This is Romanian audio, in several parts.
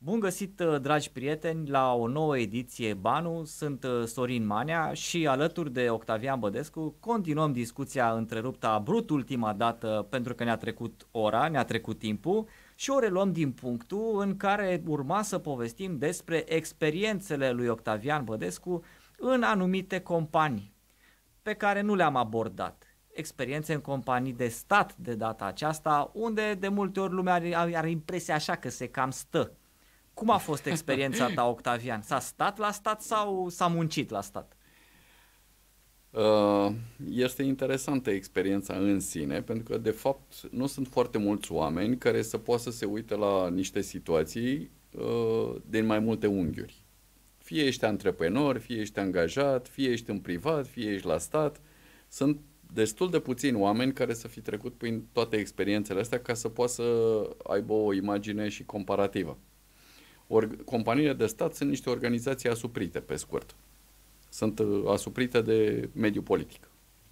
Bun găsit, dragi prieteni, la o nouă ediție Banu. Sunt Sorin Manea și alături de Octavian Bădescu continuăm discuția întreruptă abrupt ultima dată pentru că ne-a trecut ora, ne-a trecut timpul și o reluăm din punctul în care urma să povestim despre experiențele lui Octavian Bădescu în anumite companii pe care nu le-am abordat. Experiențe în companii de stat de data aceasta, unde de multe ori lumea are impresia așa că se cam stă. Cum a fost experiența ta, Octavian? S-a stat la stat sau s-a muncit la stat? Este interesantă experiența în sine, pentru că, de fapt, nu sunt foarte mulți oameni care să poată să se uite la niște situații din mai multe unghiuri. Fie ești antreprenor, fie ești angajat, fie ești în privat, fie ești la stat. Sunt destul de puțini oameni care să fi trecut prin toate experiențele astea ca să poată să aibă o imagine și comparativă. Companiile de stat sunt niște organizații asuprite, pe scurt. Sunt asuprite de mediul politic.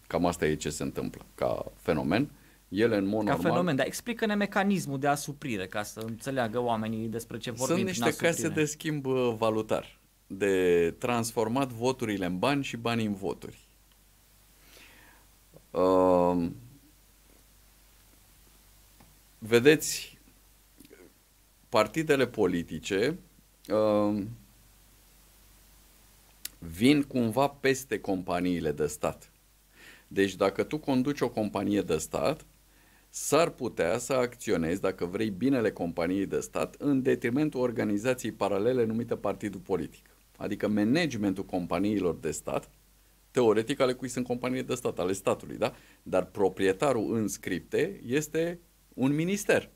Cam asta e ce se întâmplă ca fenomen. Ele, în mod normal... fenomen, dar explică-ne mecanismul de asuprire, ca să înțeleagă oamenii despre ce vorbim. Sunt niște case de schimb valutar, de transformat voturile în bani și banii în voturi. Vedeți, partidele politice vin cumva peste companiile de stat. Deci dacă tu conduci o companie de stat, s-ar putea să acționezi, dacă vrei, binele companiei de stat în detrimentul organizației paralele numită partidul politic. Adică managementul companiilor de stat, teoretic ale cui sunt companii de stat, ale statului, da? Dar proprietarul în scripte este un minister,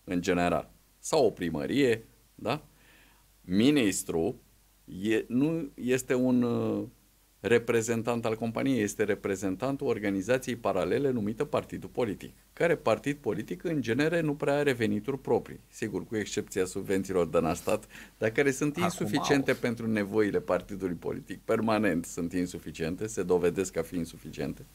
în general, sau o primărie, da? Ministru nu este un reprezentant al companiei, este reprezentantul organizației paralele numită partidul politic, care partid politic în genere nu prea are venituri proprii, sigur, cu excepția subvențiilor de la stat, dar care sunt insuficiente pentru nevoile partidului politic, permanent sunt insuficiente, se dovedesc a fi insuficiente.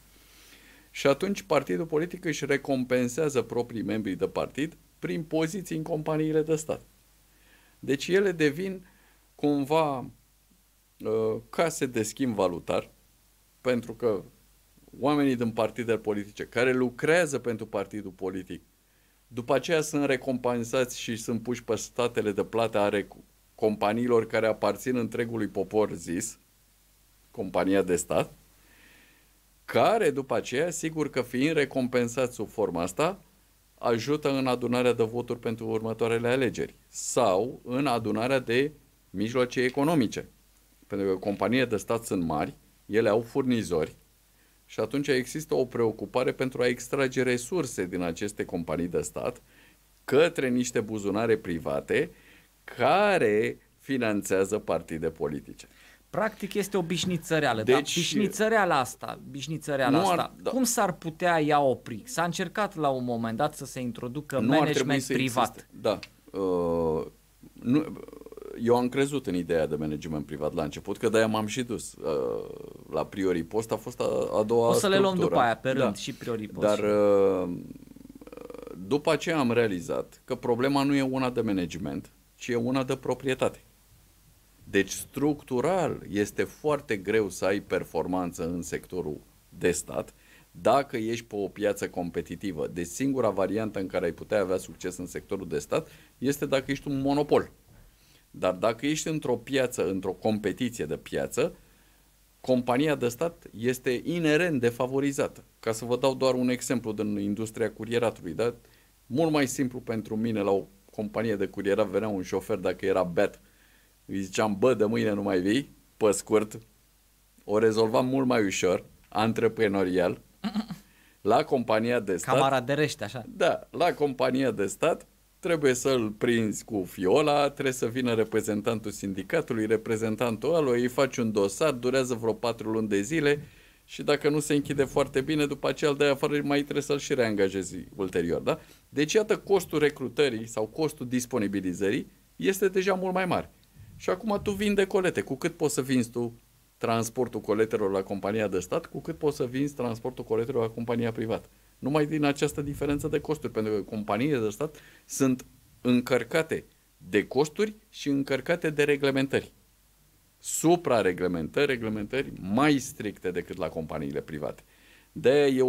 Și atunci partidul politic își recompensează proprii membri de partid prin poziții în companiile de stat. Deci ele devin cumva case de schimb valutar, pentru că oamenii din partidele politice care lucrează pentru partidul politic, după aceea sunt recompensați și sunt puși pe statele de plată ale companiilor care aparțin întregului popor zis, compania de stat, care după aceea, sigur că fiind recompensați sub forma asta, ajută în adunarea de voturi pentru următoarele alegeri sau în adunarea de mijloace economice. Pentru că companiile de stat sunt mari, ele au furnizori și atunci există o preocupare pentru a extrage resurse din aceste companii de stat către niște buzunare private care finanțează partide politice. Practic este o bișnițăreală, deci, dar bișnițăreala asta, da. Cum s-ar putea ea opri? S-a încercat la un moment dat să se introducă management privat. Da. Eu am crezut în ideea de management privat la început, că de-aia m-am și dus. La Prioripost a fost a doua O să le luăm structură. după aia, pe rând, și Prioripost. Dar după aceea am realizat că problema nu e una de management, ci e una de proprietate. Deci, structural, este foarte greu să ai performanță în sectorul de stat dacă ești pe o piață competitivă. Deci, singura variantă în care ai putea avea succes în sectorul de stat este dacă ești un monopol. Dar dacă ești într-o piață, într-o competiție de piață, compania de stat este inerent defavorizată. Ca să vă dau doar un exemplu din industria curieratului, da? Mult mai simplu pentru mine la o companie de curierat venea un șofer dacă era beat. Îi ziceam, bă, de mâine nu mai vii, pe scurt, o rezolvam mult mai ușor, antreprenorial, la compania de stat. Camaraderește, așa. Da, la compania de stat trebuie să-l prinzi cu fiola, trebuie să vină reprezentantul sindicatului, reprezentantul ăla, îi faci un dosar, durează vreo 4 luni de zile și dacă nu se închide foarte bine, după aceea îl dai afară, mai trebuie să-l și reangajezi ulterior, da? Deci, iată, costul recrutării sau costul disponibilizării este deja mult mai mare. Și acum tu vinde colete. Cu cât poți să vinzi tu transportul coletelor la compania de stat, cu cât poți să vinzi transportul coletelor la compania privată. Numai din această diferență de costuri, pentru că companiile de stat sunt încărcate de costuri și încărcate de reglementări. Suprareglementări, reglementări mai stricte decât la companiile private. De-aia e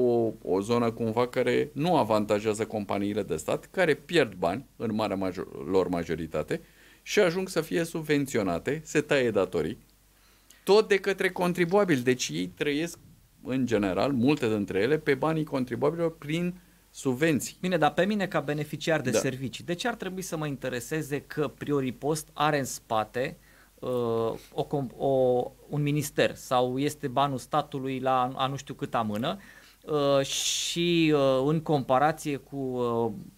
o zonă cumva care nu avantajează companiile de stat, care pierd bani în marea lor majoritate și ajung să fie subvenționate, se taie datorii, tot de către contribuabili. Deci ei trăiesc, în general, multe dintre ele, pe banii contribuabililor prin subvenții. Bine, dar pe mine ca beneficiar de servicii, de ce ar trebui să mă intereseze că Prioripost are în spate un minister sau este banul statului la a nu știu câta mână și în comparație cu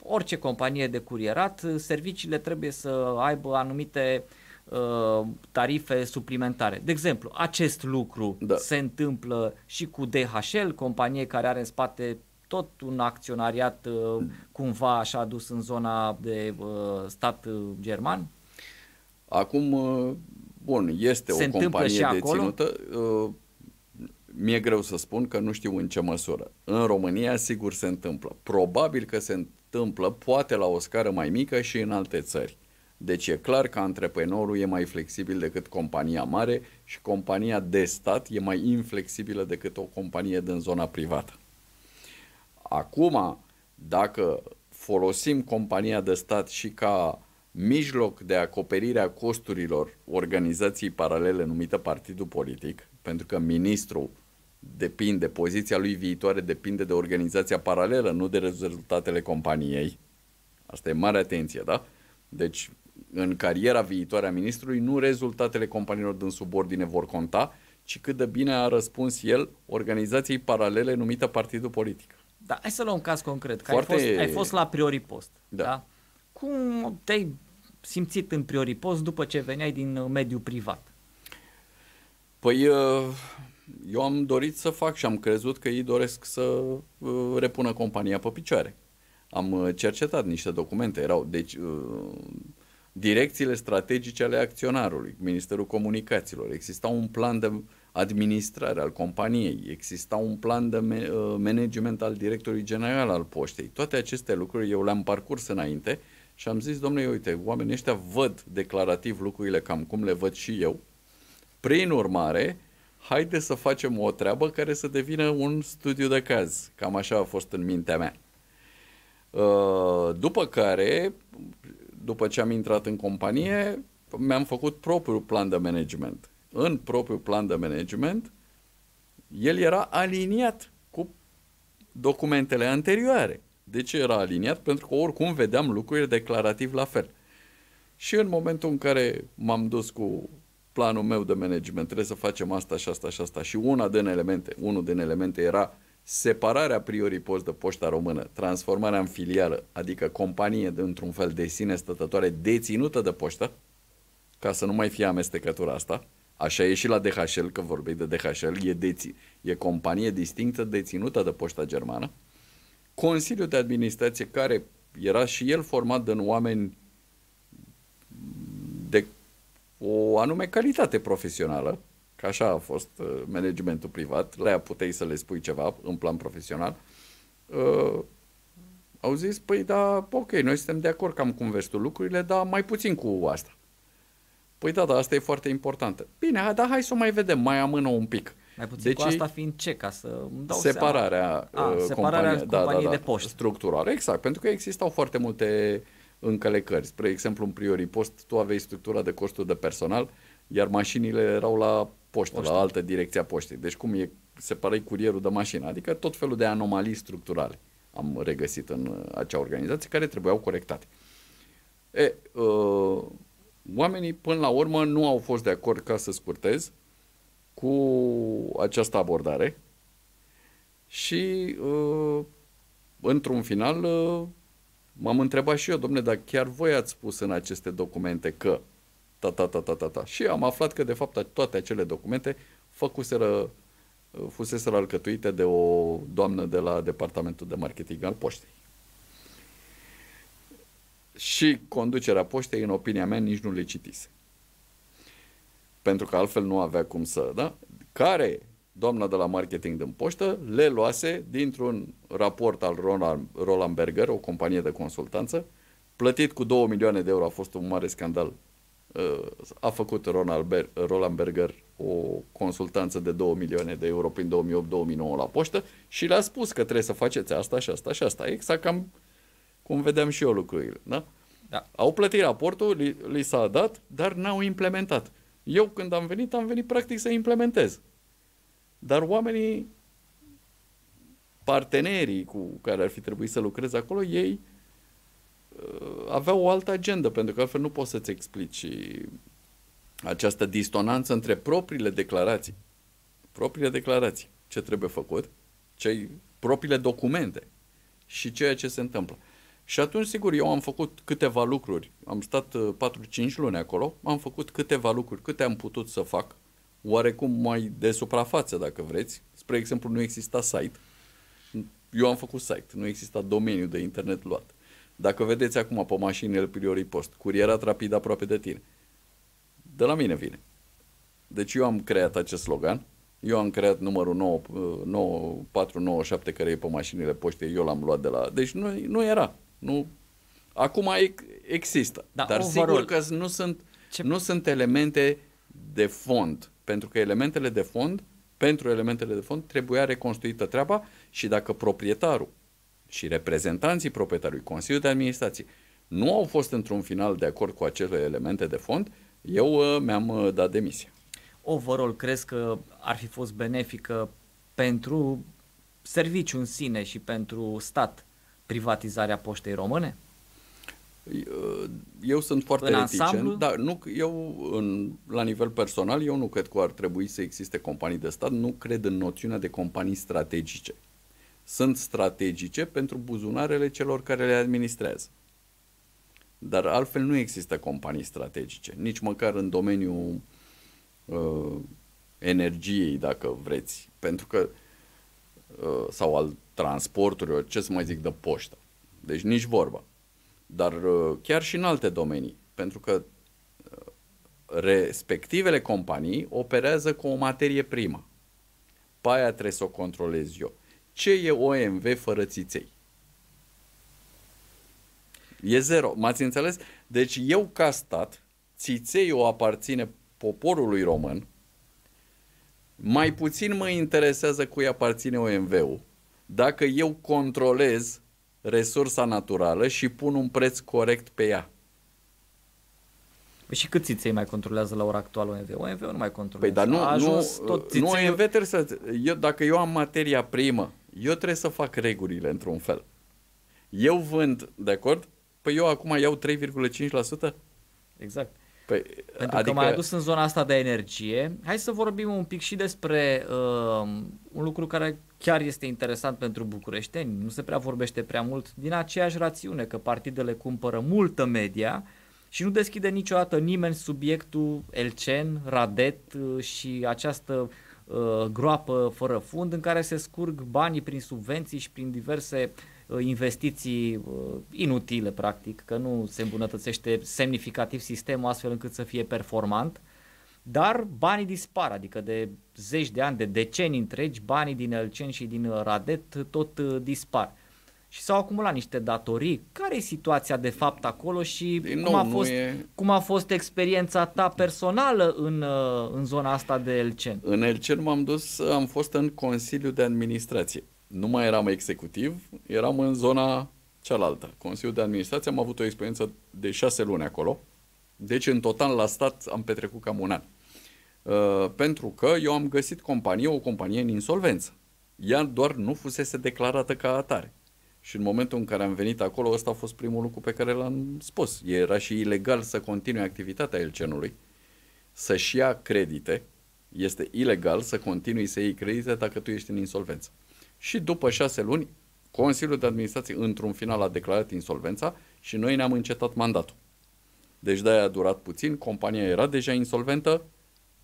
orice companie de curierat, serviciile trebuie să aibă anumite tarife suplimentare. De exemplu, acest lucru se întâmplă și cu DHL, companie care are în spate tot un acționariat cumva așa dus în zona de stat german? Acum, bun, este o companie deținută. Mi-e greu să spun că nu știu în ce măsură. În România sigur se întâmplă. Probabil că se întâmplă, poate la o scară mai mică și în alte țări. Deci e clar că antreprenorul e mai flexibil decât compania mare și compania de stat e mai inflexibilă decât o companie din zona privată. Acum, dacă folosim compania de stat și ca mijloc de acoperire a costurilor organizației paralele numită partidul politic, pentru că ministrul depinde, poziția lui viitoare depinde de organizația paralelă, nu de rezultatele companiei. Asta e mare atenție, da? Deci, în cariera viitoare a ministrului, nu rezultatele companiilor din subordine vor conta, ci cât de bine a răspuns el organizației paralele numită partidul politic. Da, hai să luăm un caz concret. Că ai fost la Prioripost. Da. Da? Cum te-ai simțit în Prioripost după ce veneai din mediul privat? Păi eu am dorit să fac și am crezut că ei doresc să repună compania pe picioare. Am cercetat niște documente, deci direcțiile strategice ale acționarului, Ministerul Comunicațiilor, exista un plan de administrare al companiei, exista un plan de management al directorului general al poștei. Toate aceste lucruri eu le-am parcurs înainte și am zis, domnule, uite, oamenii ăștia văd declarativ lucrurile cam cum le văd și eu. Prin urmare, haide să facem o treabă care să devină un studiu de caz. Cam așa a fost în mintea mea. După care, după ce am intrat în companie, mi-am făcut propriul plan de management. În propriul plan de management, el era aliniat cu documentele anterioare. De ce era aliniat? Pentru că oricum vedeam lucrurile declarativ la fel. Și în momentul în care m-am dus cu planul meu de management, trebuie să facem asta și asta și asta, și unul din elemente era separarea Prioripost de Poșta Română, transformarea în filială, adică companie într-un fel de sine stătătoare deținută de poștă, ca să nu mai fie amestecătura asta. Așa e și la DHL, că vorbim de DHL, e companie distinctă deținută de Poșta Germană. Consiliul de administrație, care era și el format din oameni de o anume calitate profesională, că așa a fost managementul privat, la ea puteai să le spui ceva în plan profesional, au zis, păi da, ok, noi suntem de acord cam cum vezi tu lucrurile, dar mai puțin cu asta. Păi da, asta e foarte importantă. Bine, dar hai să o mai vedem, mai amână un pic. Mai puțin cu asta fiind ce, ca să îmi dau separarea companiei de poștă. Structurală, exact, pentru că existau foarte multe încălecări. Spre exemplu, în Prioripost, tu aveai structura de costuri de personal, iar mașinile erau la poștă, la altă direcție a poștei. Deci cum separai curierul de mașină? Adică tot felul de anomalii structurale am regăsit în acea organizație care trebuiau corectate. Oamenii, până la urmă, nu au fost de acord, ca să scurtez, cu această abordare și într-un final m-am întrebat și eu, dom'le, dar chiar voi ați spus în aceste documente că și am aflat că de fapt toate acele documente fuseseră alcătuite de o doamnă de la departamentul de marketing al poștei. Și conducerea poștei, în opinia mea, nici nu le citise. Pentru că altfel nu avea cum să, da? Care doamna de la marketing din poștă le luase dintr-un raport al Roland Berger, o companie de consultanță, plătit cu 2 milioane de euro, a fost un mare scandal. A făcut Roland Berger o consultanță de 2 milioane de euro prin 2008-2009 la poștă și le-a spus că trebuie să faceți asta și asta și asta. Exact cam cum vedeam și eu lucrurile. Da? Da. Au plătit raportul, li s-a dat, dar n-au implementat. Eu când am venit practic să implementez. Dar oamenii, partenerii cu care ar fi trebuit să lucrez acolo, ei aveau o altă agendă, pentru că altfel nu poți să-ți explici această disonanță între propriile declarații, ce trebuie făcut, propriile documente și ceea ce se întâmplă. Și atunci, sigur, eu am făcut câteva lucruri, am stat 4-5 luni acolo, am făcut câteva lucruri, câte am putut să fac, oarecum mai de suprafață, dacă vreți. Spre exemplu, nu exista site. Eu am făcut site, nu exista domeniu de internet luat. Dacă vedeți acum pe mașinile Priorii Post, curierat rapid aproape de tine, de la mine vine. Deci eu am creat acest slogan, eu am creat numărul 9497 care e pe mașinile poștei, eu l-am luat de la... Deci nu era. Nu. Acum există. Da, dar sigur că nu sunt elemente de fond. Pentru că pentru elementele de fond trebuia reconstruită treaba și dacă proprietarul și reprezentanții proprietarului, Consiliul de Administrație, nu au fost într-un final de acord cu acele elemente de fond, eu mi-am dat demisia. Overall, crezi că ar fi fost benefică pentru serviciu în sine și pentru stat privatizarea Poștei Române? Eu sunt foarte reticent. Da, la nivel personal, eu nu cred că ar trebui să existe companii de stat, nu cred în noțiunea de companii strategice. Sunt strategice pentru buzunarele celor care le administrează. Dar altfel nu există companii strategice, nici măcar în domeniul energiei, dacă vreți, pentru că sau al transporturilor, ce să mai zic de poștă. Deci nici vorba. Dar chiar și în alte domenii, pentru că respectivele companii operează cu o materie primă. Pe aia trebuie să o controlez eu. Ce e OMV fără țiței? E zero. M-ați înțeles? Deci eu ca stat, țițeiul aparține poporului român, mai puțin mă interesează cui aparține OMV-ul, dacă eu controlez resursa naturală și pun un preț corect pe ea. Și cât țiței mai controlează la ora actuală OMV? OMV-ul nu mai controlează. Păi, dar nu OMV trebuie să... Dacă eu am materia primă, eu trebuie să fac regulile într-un fel. Eu vând, de acord? Păi eu acum iau 3,5%? Exact. Pentru că m-ai adus în zona asta de energie. Hai să vorbim un pic și despre un lucru care chiar este interesant pentru bucureșteni. Nu se prea vorbește prea mult din aceeași rațiune, că partidele cumpără multă media și nu deschide niciodată nimeni subiectul Elcen, Radet și această groapă fără fund în care se scurg banii prin subvenții și prin diverse investiții inutile, practic, că nu se îmbunătățește semnificativ sistemul astfel încât să fie performant, dar banii dispar, adică de zeci de ani, de decenii întregi, banii din Elcen și din Radet tot dispar. Și s-au acumulat niște datorii. Care e situația de fapt acolo și cum a fost experiența ta personală în zona asta de Elcen? În Elcen m-am dus, am fost în Consiliul de Administrație. Nu mai eram executiv, eram în zona cealaltă. Consiliul de Administrație, am avut o experiență de 6 luni acolo. Deci în total la stat am petrecut cam un an. Pentru că eu am găsit o companie în insolvență. Ea doar nu fusese declarată ca atare. Și în momentul în care am venit acolo, ăsta a fost primul lucru pe care l-am spus. Era și ilegal să continue activitatea Elcenului, să-și ia credite. Este ilegal să continui să iei credite dacă tu ești în insolvență. Și după 6 luni, Consiliul de Administrație într-un final a declarat insolvența și noi ne-am încetat mandatul. Deci de-aia a durat puțin, compania era deja insolventă,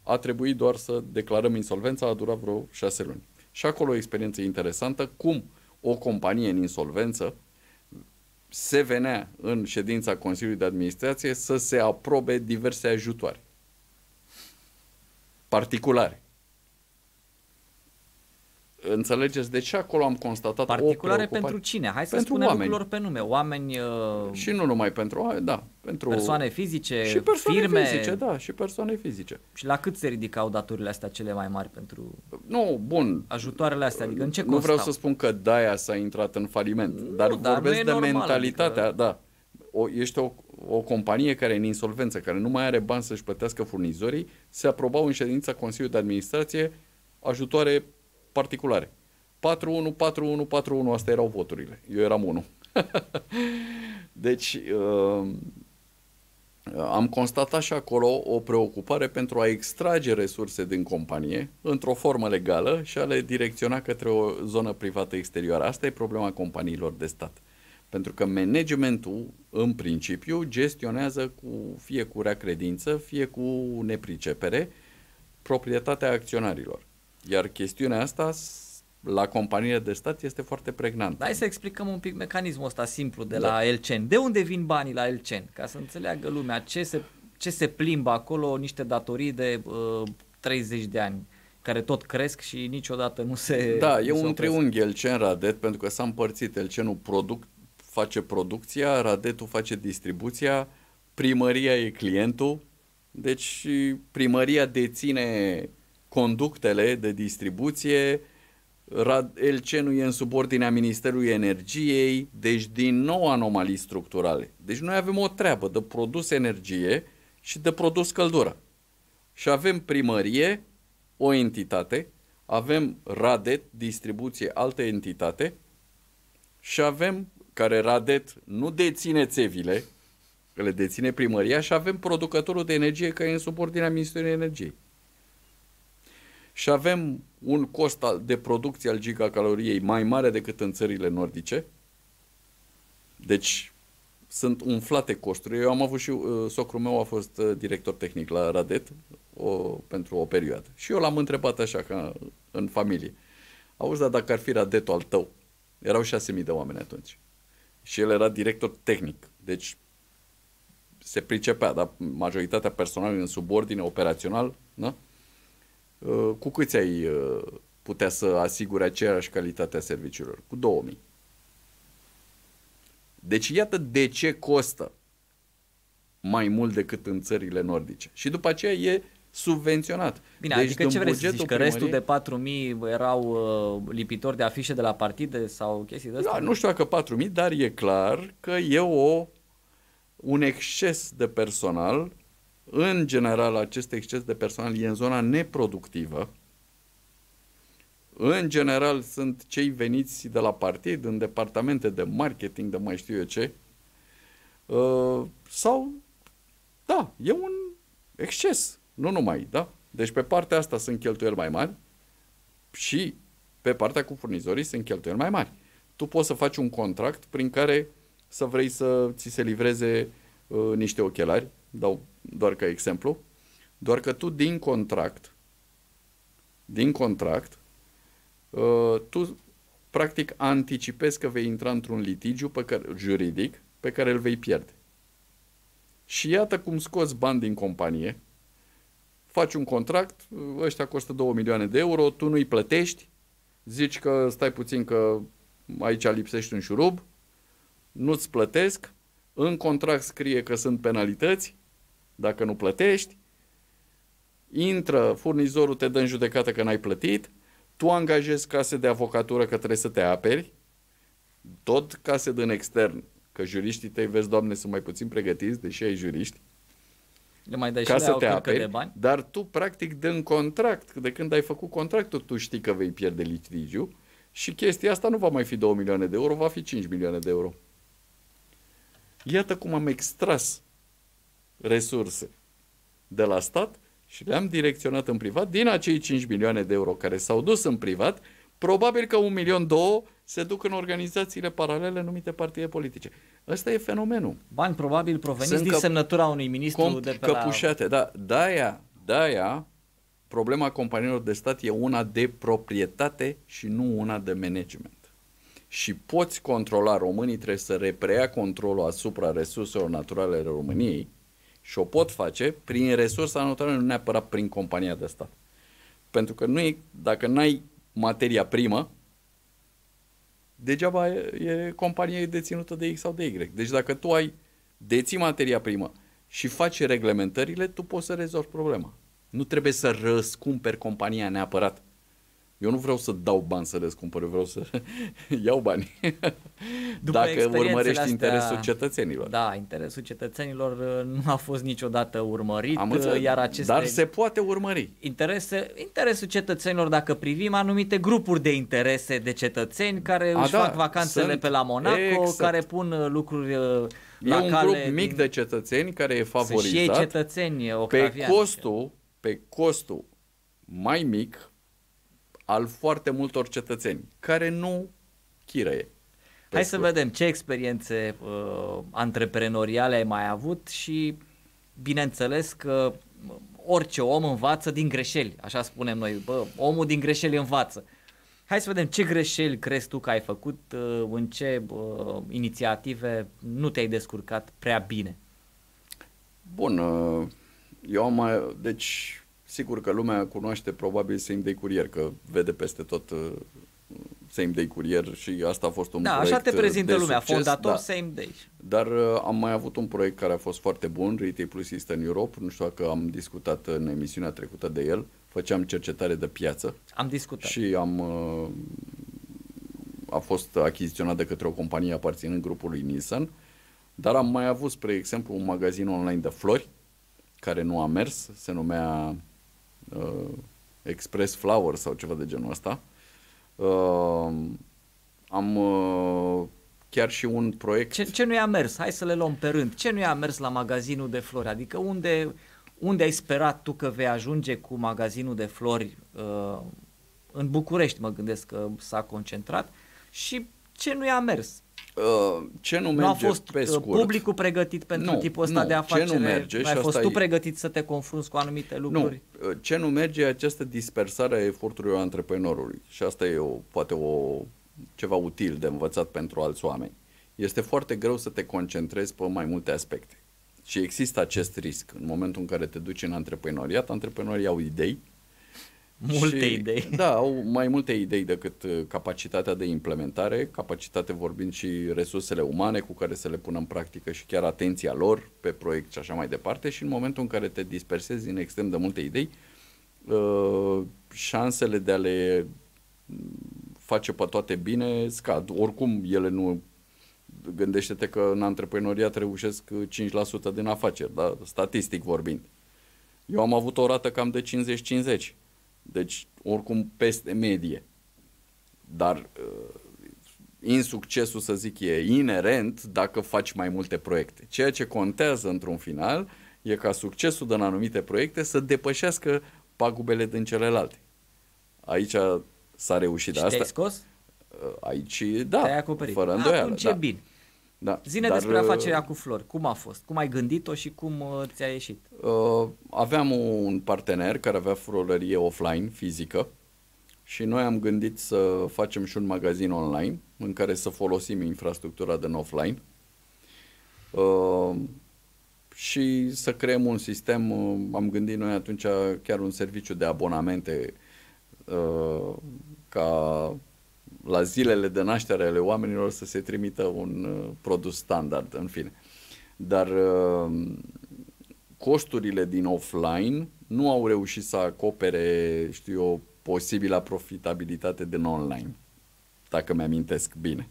a trebuit doar să declarăm insolvența, a durat vreo 6 luni. Și acolo o experiență interesantă, cum o companie în insolvență se venea în ședința Consiliului de Administrație să se aprobe diverse ajutoare particulare. înțelegeți? Deci acolo am constatat particulare o pentru cine? Hai să pentru spunem oameni. lucrurilor pe nume. Oameni... Și nu numai pentru oameni, da. Pentru persoane fizice, și persoane firme... fizice, da, și persoane fizice. Și la cât se ridicau daturile astea cele mai mari pentru Nu, bun. ajutoarele astea? Adică în ce Nu constau? vreau să spun că de-aia s-a intrat în faliment, dar dar vorbesc nu e de normal, mentalitatea, adică... da. Ești o companie care e în insolvență, care nu mai are bani să-și plătească furnizorii, se aprobau în ședința Consiliului de Administrație ajutoare particulare. 4-1, 4-1, 4-1, astea erau voturile. Eu eram 1. Deci, am constatat și acolo o preocupare pentru a extrage resurse din companie într-o formă legală și a le direcționa către o zonă privată exterioară. Asta e problema companiilor de stat. Pentru că managementul, în principiu, gestionează fie cu rea credință, fie cu nepricepere, proprietatea acționarilor. Iar chestiunea asta, la companiile de stat, este foarte pregnantă. Hai să explicăm un pic mecanismul ăsta simplu de la Elcen. De unde vin banii la Elcen? Ca să înțeleagă lumea ce se plimbă acolo, niște datorii de 30 de ani, care tot cresc și niciodată nu se... Da, e un triunghi Elcen-Radet, pentru că s-a împărțit. Elcenul face producția, Radetul face distribuția, primăria e clientul, deci primăria deține conductele de distribuție, Elcenul e în subordinea Ministerului Energiei, deci din nou anomalii structurale. Deci noi avem o treabă de produs energie și de produs căldură. Și avem primărie, o entitate, avem Radet, distribuție, altă entitate, și avem, care Radet nu deține țevile, că le deține primăria, și avem producătorul de energie care e în subordinea Ministerului Energiei. Și avem un cost de producție al gigacaloriei mai mare decât în țările nordice. Deci sunt umflate costuri. Eu am avut și socrul meu a fost director tehnic la Radet pentru o perioadă. Și eu l-am întrebat așa ca în familie. Auzi, dar dacă ar fi Radetul al tău, erau 6.000 de oameni atunci. Și el era director tehnic. Deci se pricepea, dar majoritatea personalului în subordine, operațional, da? Cu câți ai putea să asigure aceeași calitate a serviciilor? Cu 2000. Deci iată de ce costă mai mult decât în țările nordice. Și după aceea e subvenționat. Bine, deci, adică ce vrei să zici? Că restul de 4.000 erau lipitori de afișe de la partide sau chestii de astea? Da, nu știu dacă 4.000, dar e clar că e un exces de personal. În general, acest exces de personal e în zona neproductivă. În general, sunt cei veniți de la partid, în departamente de marketing, de mai știu eu ce. Sau, da, e un exces. Nu numai, da? Deci pe partea asta sunt cheltuieli mai mari și pe partea cu furnizorii sunt cheltuieli mai mari. Tu poți să faci un contract prin care să vrei să ți se livreze niște ochelari, dau doar ca exemplu, doar că tu din contract, tu practic anticipezi că vei intra într-un litigiu juridic pe care îl vei pierde. Și iată cum scoți bani din companie, faci un contract, ăștia costă 2 milioane de euro, tu nu-i plătești, zici că stai puțin că aici lipsești un șurub, nu-ți plătesc, în contract scrie că sunt penalități dacă nu plătești, intră furnizorul, te dă în judecată că n-ai plătit, tu angajezi case de avocatură că trebuie să te aperi, tot case din extern, că juriștii tăi, vezi, Doamne, sunt mai puțin pregătiți, deși ai juriști, le mai dai ca și să le te aperi, de bani? dar tu practic din contract, de când ai făcut contractul, tu știi că vei pierde litigiu și chestia asta nu va mai fi 2 milioane de euro, va fi 5 milioane de euro. Iată cum am extras resurse de la stat și le-am direcționat în privat. Din acei 5 milioane de euro care s-au dus în privat, probabil că 1,2 milion se duc în organizațiile paralele numite partide politice. Ăsta e fenomenul. Bani probabil proveniți din semnătura unui ministru de pe căpușate, da. De-aia, problema companiilor de stat e una de proprietate și nu una de management. Și poți controla, românii trebuie să repreia controlul asupra resurselor naturale ale României și o pot face prin resursa naturală, nu neapărat prin compania de stat. Pentru că dacă n-ai materia primă, degeaba e companie deținută de X sau de Y. Deci dacă tu deții materia primă și faci reglementările, tu poți să rezolvi problema. Nu trebuie să răscumperi compania neapărat. Eu nu vreau să dau bani să răscumpăr, eu vreau să iau bani. Dacă urmărești interesul cetățenilor. Da, interesul cetățenilor nu a fost niciodată urmărit. Iar dar se poate urmări. Interesul cetățenilor, dacă privim anumite grupuri de interese de cetățeni care își fac vacanțele pe la Monaco, exact, care pun lucruri la un cale. Grup mic de cetățeni care e favorizat și ei cetățeni, pe costul mai mic al foarte multor cetățeni care nu chirăie. Hai să vedem ce experiențe antreprenoriale ai mai avut și bineînțeles că orice om învață din greșeli, așa spunem noi, omul din greșeli învață. Hai să vedem ce greșeli crezi tu că ai făcut, în ce inițiative nu te-ai descurcat prea bine. Bun, deci sigur că lumea cunoaște probabil Same Day Courier, că vede peste tot Same Day Courier și asta a fost un proiect așa te prezintă de lumea, succes, fondator Same Day. Dar am mai avut un proiect care a fost foarte bun, Retail Plus Eastern Europe, nu știu dacă am discutat în emisiunea trecută de el, făceam cercetare de piață. Am discutat. Și a fost achiziționat de către o companie aparținând grupului Nissan, dar am mai avut, spre exemplu, un magazin online de flori, care nu a mers, se numea Express Flower sau ceva de genul ăsta. Am chiar și un proiect... Ce nu i-a mers? Hai să le luăm pe rând. Ce nu i-a mers la magazinul de flori? Adică unde ai sperat tu că vei ajunge cu magazinul de flori în București, mă gândesc că s-a concentrat, și ce nu i-a mers? Ce nu merge, nu a fost pe scurt, publicul pregătit pentru tipul ăsta de afacere? Ce nu merge, ai fost tu pregătit să te confrunți cu anumite lucruri? Nu. Ce nu merge e această dispersare a eforturilor antreprenorului. Și asta e poate ceva util de învățat pentru alți oameni. Este foarte greu să te concentrezi pe mai multe aspecte. Și există acest risc. În momentul în care te duci în antreprenoriat, antreprenorii au idei. Multe idei. Da, au mai multe idei decât capacitatea de implementare, capacitate vorbind și resursele umane cu care să le pună în practică și chiar atenția lor pe proiect și așa mai departe. Și în momentul în care te dispersezi în extrem de multe idei, șansele de a le face pe toate bine scad. Oricum ele nu... Gândește-te că în antreprenoriat reușesc 5% din afaceri, da? Statistic vorbind. Eu am avut o rată cam de 50-50. Deci, oricum, peste medie. Dar insuccesul, să zic, e inerent dacă faci mai multe proiecte. Ceea ce contează, într-un final, e ca succesul din anumite proiecte să depășească pagubele din celelalte. Aici s-a reușit. Și te-ai scos? Aici, da, te-ai acoperit. Fără îndoială. Atunci e bine. Da. Zine despre afacerea cu flori. Cum a fost? Cum ai gândit-o și cum ți-a ieșit? Aveam un partener care avea florărie offline, fizică, și noi am gândit să facem și un magazin online în care să folosim infrastructura din offline și să creăm un sistem. Am gândit noi atunci chiar un serviciu de abonamente ca la zilele de naștere ale oamenilor să se trimită un produs standard, în fine. Dar costurile din offline nu au reușit să acopere, o posibilă profitabilitate din online, dacă mi-amintesc bine.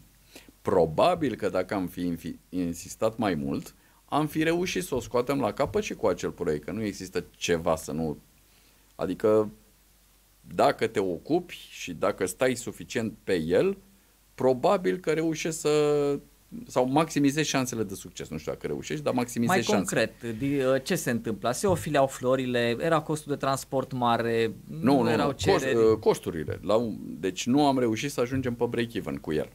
Probabil că dacă am fi insistat mai mult, am fi reușit să o scoatem la capăt și cu acel proiect, că nu există ceva să nu... Adică dacă te ocupi și dacă stai suficient pe el, probabil că reușești sau maximizezi șansele de succes. Nu știu dacă reușești, dar maximizezi șansele. Mai concret, ce se întâmplă? Se ofileau florile? Era costul de transport mare? Nu erau cereri? Costurile. Deci nu am reușit să ajungem pe break-even cu el,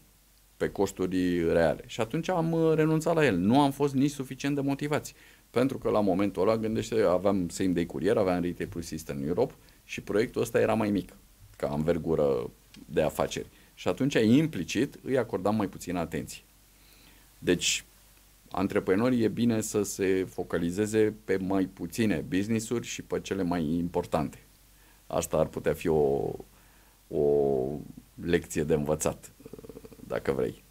pe costuri reale. Și atunci am renunțat la el. Nu am fost nici suficient de motivați. Pentru că la momentul ăla, gândește, aveam Same Day Courier, aveam Retail Plus Eastern Europe și proiectul ăsta era mai mic ca învergură de afaceri. Și atunci, implicit, îi acordam mai puțină atenție. Deci, antreprenorii e bine să se focalizeze pe mai puține business-uri și pe cele mai importante. Asta ar putea fi o lecție de învățat, dacă vrei.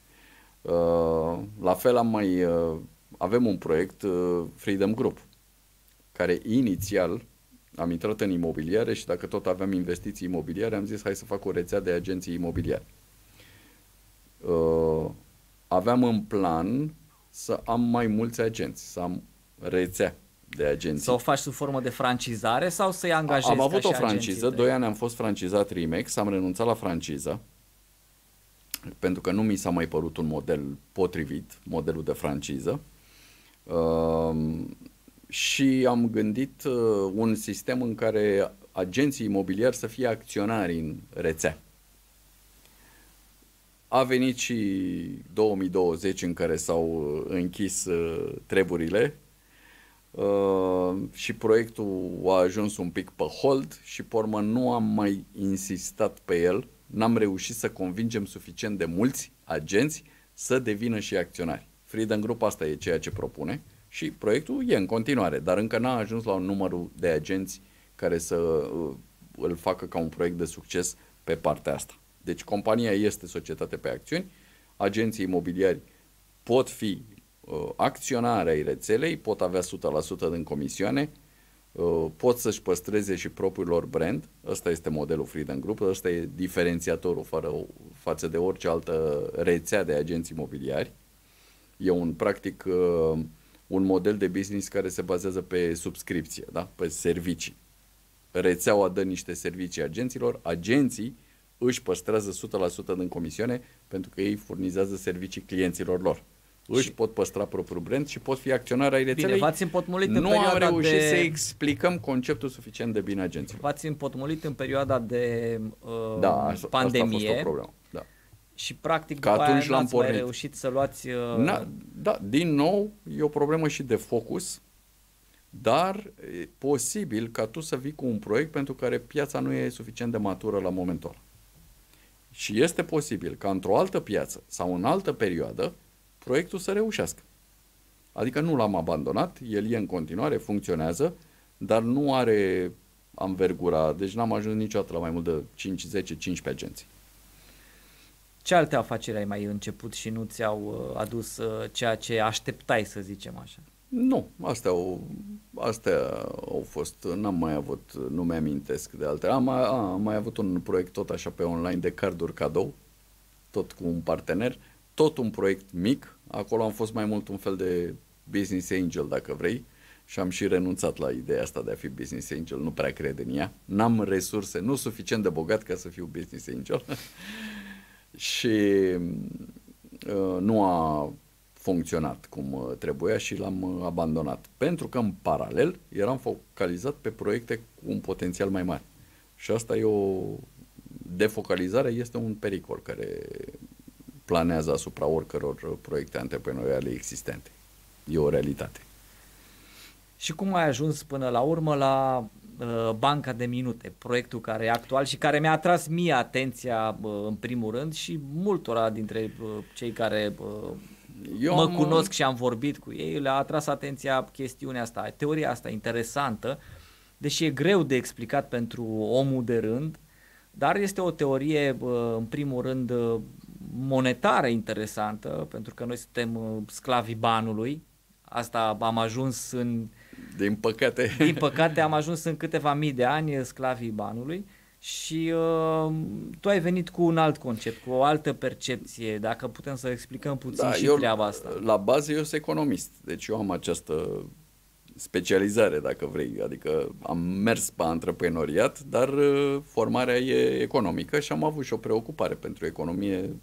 La fel avem un proiect, Freedom Group, care inițial am intrat în imobiliare și dacă tot aveam investiții imobiliare, am zis hai să fac o rețea de agenții imobiliari. Aveam în plan să am mai mulți agenți, să am rețea de agenții. Să o faci sub formă de francizare sau să-i angajezi? Am avut o franciză, 2 ani am fost francizat Rimex, am renunțat la franciză, pentru că nu mi s-a mai părut un model potrivit, modelul de franciză. Și am gândit un sistem în care agenții imobiliari să fie acționari în rețea. A venit și 2020 în care s-au închis treburile și proiectul a ajuns un pic pe hold și pe urmă nu am mai insistat pe el, n-am reușit să convingem suficient de mulți agenți să devină și acționari. Freedom Group asta e ceea ce propune și proiectul e în continuare, dar încă n-a ajuns la un număr de agenți care să îl facă ca un proiect de succes pe partea asta. Deci compania este societate pe acțiuni, agenții imobiliari pot fi acționari ai rețelei, pot avea 100% din comisioane, pot să-și păstreze și propriul lor brand. Ăsta este modelul Freedom Group, ăsta e diferențiatorul față de orice altă rețea de agenți imobiliari. E practic un model de business care se bazează pe subscripție, da? Pe servicii. Rețeaua dă niște servicii agenților, agenții își păstrează 100% din comisioane pentru că ei furnizează servicii clienților lor. Își pot păstra propriul brand și pot fi acționari ai rețelei. Bine, v-ați împotmolit nu am reușit să explicăm conceptul suficient de bine agenților. V-ați împotmolit în perioada de pandemie. Asta a fost o problemă. Da. Și practic după aia n-ați mai reușit să luați... Da, din nou e o problemă și de focus, dar e posibil ca tu să vii cu un proiect pentru care piața nu e suficient de matură la momentul ăla. Și este posibil ca într-o altă piață sau în altă perioadă proiectul să reușească. Adică nu l-am abandonat, el e în continuare, funcționează, dar nu are anvergura, deci n-am ajuns niciodată la mai mult de 5, 10, 15 agenții. Ce alte afaceri ai mai început și nu ți-au adus ceea ce așteptai, să zicem așa? Nu, astea au fost, n-am mai avut, nu mi-amintesc de alte. Am mai avut un proiect tot așa pe online de carduri cadou, tot cu un partener, tot un proiect mic, acolo am fost mai mult un fel de business angel, dacă vrei, și am și renunțat la ideea asta de a fi business angel, nu prea cred în ea, n-am resurse, nu suficient de bogat ca să fiu business angel și nu a funcționat cum trebuia și l-am abandonat. Pentru că în paralel eram focalizat pe proiecte cu un potențial mai mare. Și asta e o defocalizare, este un pericol care planează asupra oricăror proiecte antreprenoriale existente. E o realitate. Și cum ai ajuns până la urmă la Banca de Minute, proiectul care e actual și care mi-a atras mie atenția în primul rând și multora dintre cei care cunosc și am vorbit cu ei, le-a atras atenția chestiunea asta, teoria asta interesantă, deși e greu de explicat pentru omul de rând, dar este o teorie în primul rând monetară interesantă, pentru că noi suntem sclavii banului. Asta am ajuns Din păcate. Din păcate am ajuns în câteva mii de ani sclavii banului și tu ai venit cu un alt concept, cu o altă percepție, dacă putem să explicăm puțin treaba asta. La bază eu sunt economist, deci eu am această specializare, dacă vrei, adică am mers pe antreprenoriat, dar formarea e economică și am avut și o preocupare pentru economie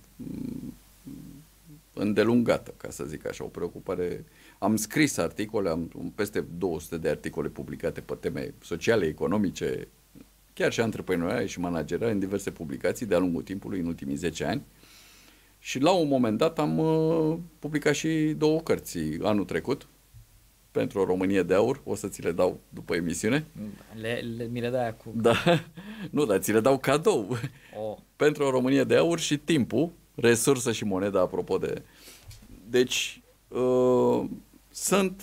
îndelungată, ca să zic așa, o preocupare. Am scris articole, am peste 200 de articole publicate pe teme sociale, economice, chiar și antreprenoriale și manageriale în diverse publicații de-a lungul timpului, în ultimii 10 ani. Și la un moment dat am publicat și 2 cărți anul trecut, pentru o Românie de aur, o să ți le dau după emisiune. Mi le dai acum. Da, nu, dar ți le dau cadou. Pentru o Românie de aur și Timpul, resursă și moneda, apropo de... Deci, sunt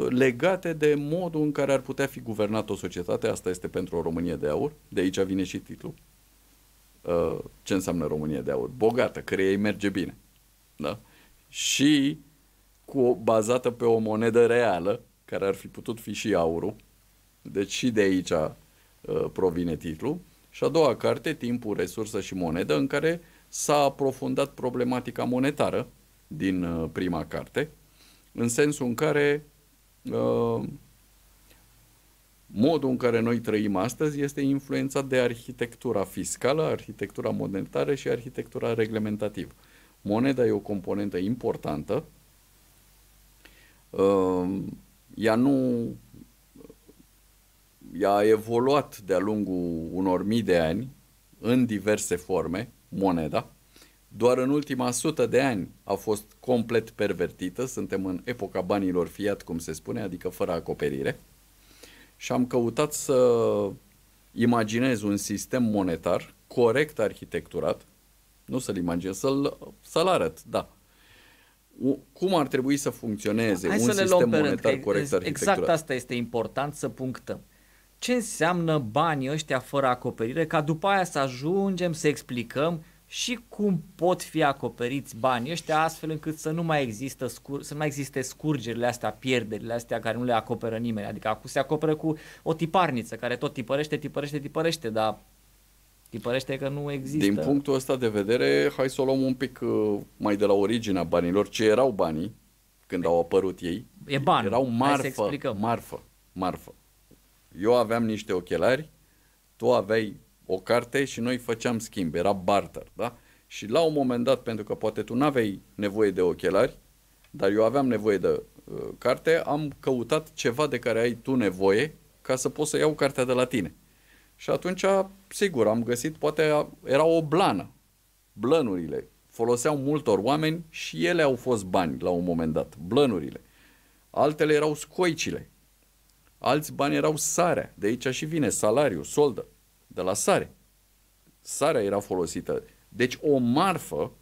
legate de modul în care ar putea fi guvernată o societate, asta este pentru o Românie de aur, de aici vine și titlul. ce înseamnă România de aur? Bogată, căreia îi merge bine. Da? Și bazată pe o monedă reală, care ar fi putut fi și aurul. Deci și de aici provine titlul. Și a doua carte, Timpul, resursă și monedă, în care s-a aprofundat problematica monetară din prima carte, în sensul în care modul în care noi trăim astăzi este influențat de arhitectura fiscală, arhitectura monetară și arhitectura reglementativă. Moneda e o componentă importantă. Ea a evoluat de-a lungul unor mii de ani în diverse forme, moneda. Doar în ultima 100 de ani a fost complet pervertită. Suntem în epoca banilor fiat, cum se spune, adică fără acoperire. Și am căutat să imaginez un sistem monetar corect arhitecturat, nu să-l imaginez, să-l arăt, da. Cum ar trebui să funcționeze un sistem monetar corect arhitecturat? Exact asta este important să punctăm. Ce înseamnă banii ăștia fără acoperire, ca după aia să ajungem să explicăm și cum pot fi acoperiți banii ăștia astfel încât să nu mai existe scurgerile astea, pierderile astea care nu le acoperă nimeni. Adică acum se acoperă cu o tiparniță care tot tipărește, dar tipărește că nu există. Din punctul ăsta de vedere, hai să o luăm un pic mai de la originea banilor. Ce erau banii când au apărut ei? E ban. Erau marfă. Eu aveam niște ochelari, tu aveai o carte și noi făceam schimb, era barter, da? Și la un moment dat, pentru că poate tu n-aveai nevoie de ochelari, dar eu aveam nevoie de carte, am căutat ceva de care ai tu nevoie ca să pot să iau cartea de la tine. Și atunci, sigur, am găsit, poate era o blană. Blănurile foloseau multor oameni și ele au fost bani la un moment dat, blănurile. Altele erau scoicile. Alți bani erau sarea, de aici și vine salariul, soldă, de la sare. Sarea era folosită. Deci o marfă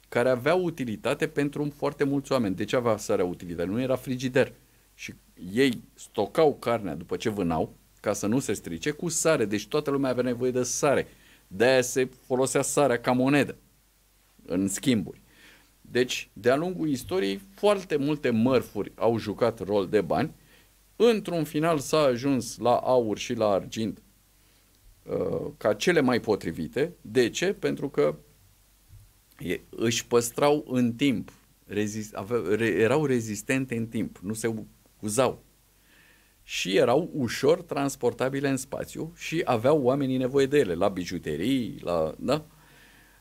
care avea utilitate pentru foarte mulți oameni. De ce avea sarea utilitate? Nu era frigider. Și ei stocau carnea după ce vânau, ca să nu se strice, cu sare. Deci toată lumea avea nevoie de sare. De-aia se folosea sarea ca monedă în schimburi. Deci, de-a lungul istoriei, foarte multe mărfuri au jucat rol de bani. Într-un final s-a ajuns la aur și la argint ca cele mai potrivite. De ce? Pentru că își păstrau în timp, erau rezistente în timp, nu se uzau. Și erau ușor transportabile în spațiu și aveau oamenii nevoie de ele, la bijuterii, da?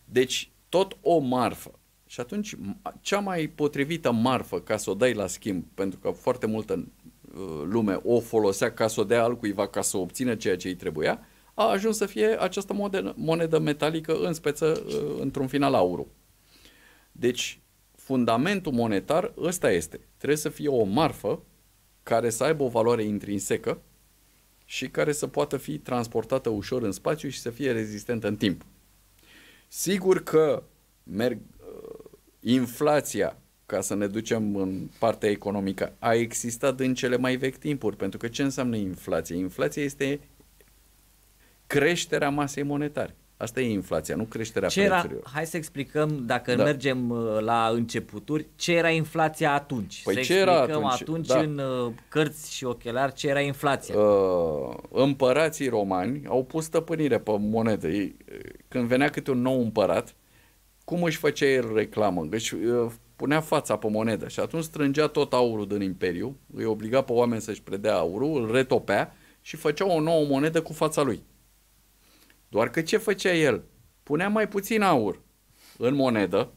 Deci, tot o marfă. Și atunci, cea mai potrivită marfă ca să o dai la schimb, pentru că foarte multă lume o folosea ca să o dea altcuiva ca să obțină ceea ce îi trebuia, a ajuns să fie această monedă metalică în speță, într-un final aurul. Deci, fundamentul monetar ăsta este. Trebuie să fie o marfă care să aibă o valoare intrinsecă și care să poată fi transportată ușor în spațiu și să fie rezistentă în timp. Sigur că inflația, ca să ne ducem în partea economică, a existat în cele mai vechi timpuri, pentru că ce înseamnă inflație? Inflația este creșterea masei monetare. Asta e inflația, nu creșterea prețurilor. Hai să explicăm, dacă mergem la începuturi, ce era inflația atunci. Păi să ce era atunci în cărți și ochelari ce era inflația. Împărații romani au pus stăpânire pe monedă. Când venea câte un nou împărat, cum își făcea el reclamă? Își punea fața pe monedă și atunci strângea tot aurul din imperiu, îi obliga pe oameni să-și predea aurul, îl retopea și făcea o nouă monedă cu fața lui. Doar că ce făcea el? Punea mai puțin aur în monedă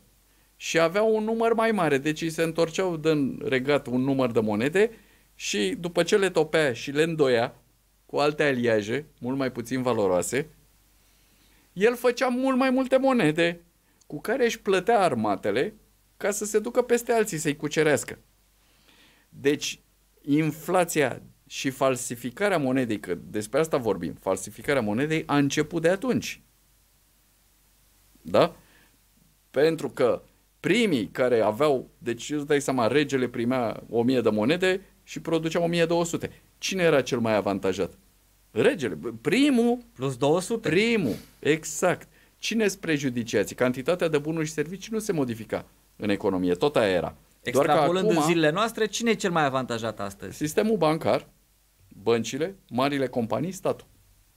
și avea un număr mai mare. Deci îi se întorceau din regat un număr de monede și după ce le topea și le îndoia cu alte aliaje, mult mai puțin valoroase, el făcea mult mai multe monede cu care își plătea armatele ca să se ducă peste alții să-i cucerească. Deci, inflația și falsificarea monedei, că despre asta vorbim, falsificarea monedei a început de atunci. Da? Pentru că primii care aveau, deci îți dai seama, regele primea 1000 de monede și producea 1200. Cine era cel mai avantajat? Regele. Primul. Plus 200. Primul, exact. Cine sunt prejudiciații? Cantitatea de bunuri și servicii nu se modifica în economie, tot aia era. Extrapolând în zilele noastre, cine e cel mai avantajat astăzi? Sistemul bancar, băncile, marile companii, statul.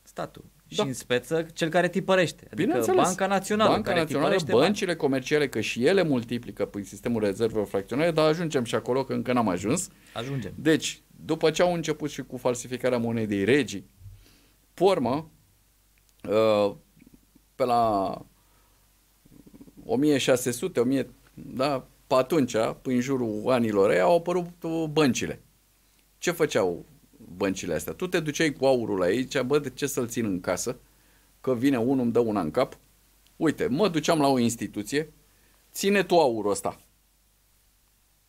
Statul. Și în speță cel care tipărește. Adică Banca Națională. Banca Națională, băncile comerciale, că și ele multiplică prin sistemul rezervelor fracționare, dar ajungem și acolo, că încă n-am ajuns. Ajungem. Deci, după ce au început și cu falsificarea monedei regii, pe urmă, pe la 1600, 1000, da, pe atunci, prin jurul anilor ei, au apărut băncile. Ce făceau băncile astea? Tu te duceai cu aurul la ei, zicea, bă, de ce să-l țin în casă? Că vine unul, îmi dă una în cap. Uite, mă duceam la o instituție, ține tu aurul ăsta.